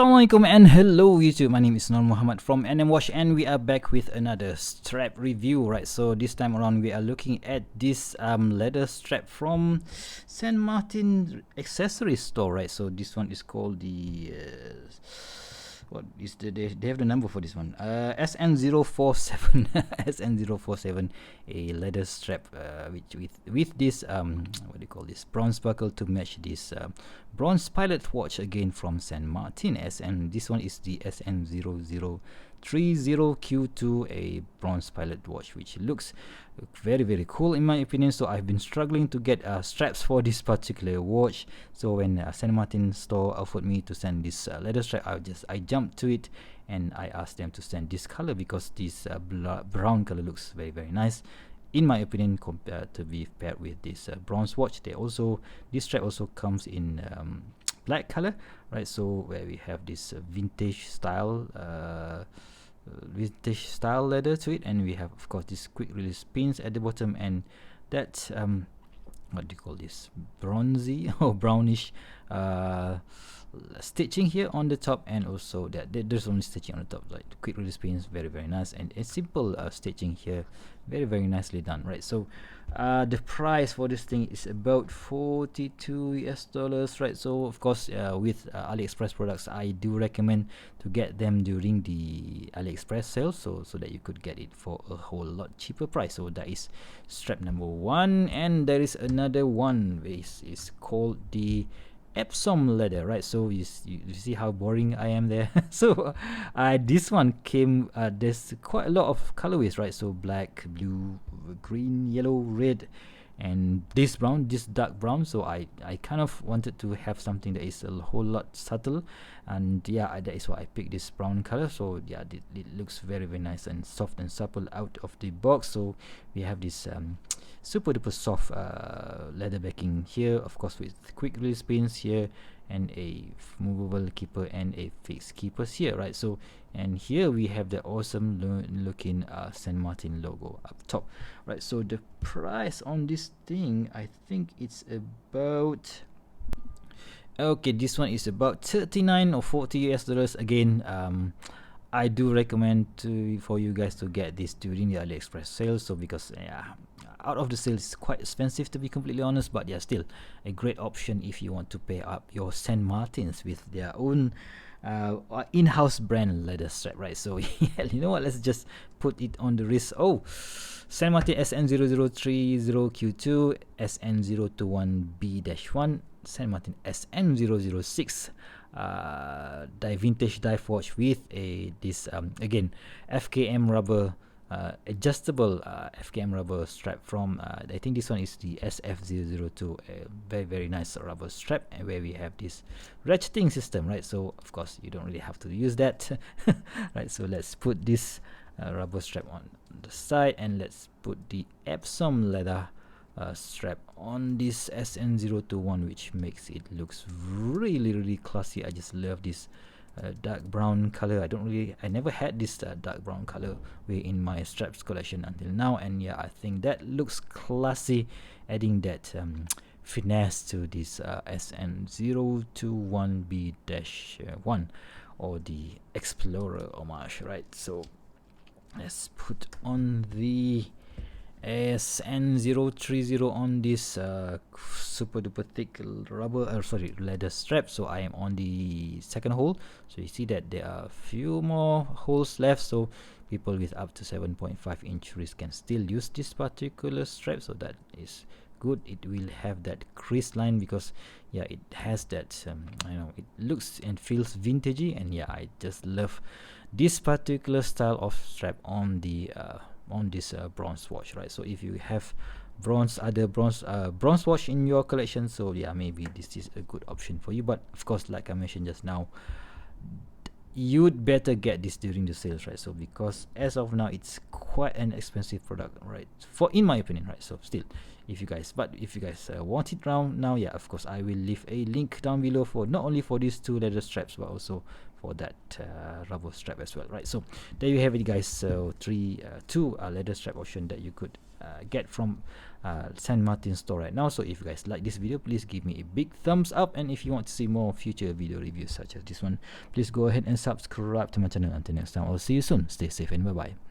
Assalamualaikum and hello YouTube. My name is Nur Muhammad from NM Watch and we are back with another strap review, right? So this time around we are looking at this leather strap from Sanmartin Accessories Store, right? So this one is called the what is they have the number for this one, SN047 SN047, a leather strap with this what do you call this, bronze buckle to match this bronze pilot watch again from Sanmartin. This one is the SN0030Q2, a bronze pilot watch, which looks very cool in my opinion. So I've been struggling to get straps for this particular watch. So when Sanmartin store offered me to send this leather strap, I jumped to it and I asked them to send this color because this brown color looks very nice in my opinion, compared to be paired with this bronze watch. This strap also comes in black color, right? So where we have this vintage style leather to it, and we have of course this quick release pins at the bottom, and that what do you call this, bronzy or brownish stitching here on the top, and also there's only stitching on the top, like quick release pins, very nice, and a simple stitching here, very nicely done, right? So the price for this thing is about $42, right? So of course with AliExpress products, I do recommend to get them during the AliExpress sale, so that you could get it for a whole lot cheaper price. So that is strap number one, and there is another one which is called the Epsom leather, right? So you see how boring I am there. So this one came, there's quite a lot of colorways, right? So black, blue, green, yellow, red, and this brown, this dark brown. So I kind of wanted to have something that is a whole lot subtle, and yeah, that is why I picked this brown color. So yeah, it looks very nice and soft and supple out of the box. So we have this super duper soft leather backing here, of course, with quick release pins here, and a movable keeper and a fixed keepers here, right? So, and here we have the awesome looking Sanmartin logo up top, right? So the price on this thing, I think it's about, okay, this one is about $39 or $40 again. I do recommend for you guys to get this during the AliExpress sale. So because out of the sale is quite expensive, to be completely honest, but yeah, still a great option if you want to pair up your Sanmartins with their own in-house brand leather strap, right? So yeah, you know what, let's just put it on the wrist. Oh, Sanmartin SN0030Q2, SN021B-1, Sanmartin SN006 vintage dive watch with this again FKM rubber adjustable FKM rubber strap from I think this one is the SF002, a very nice rubber strap, and where we have this ratcheting system, right? So of course you don't really have to use that. Right, so let's put this rubber strap on the side, and let's put the Epsom leather strap on this SN021, which makes it looks really classy. I just love this dark brown color. I never had this dark brown color way in my straps collection until now, and yeah, I think that looks classy, adding that finesse to this SN021B-1 or the Explorer homage, right? So let's put on the SN030 on this super duper thick leather strap. So I am on the second hole, so you see that there are a few more holes left, so people with up to 7.5 inch wrist can still use this particular strap, so that is good. It will have that crease line because yeah, it has that it looks and feels vintagey, and yeah, I just love this particular style of strap on the on this bronze watch, right? So if you have bronze watch in your collection, so yeah, maybe this is a good option for you. But of course, like I mentioned just now, you'd better get this during the sales, right? So because as of now it's quite an expensive product, right? For in my opinion, right? So still, if you guys want it now, yeah, of course I will leave a link down below for not only for these 2 leather straps but also for that rubber strap as well, right? So there you have it, guys. So two leather strap option that you could get from Sanmartin store right now. So if you guys like this video, please give me a big thumbs up, and if you want to see more future video reviews such as this one, please go ahead and subscribe to my channel. Until next time, I'll see you soon. Stay safe and bye bye.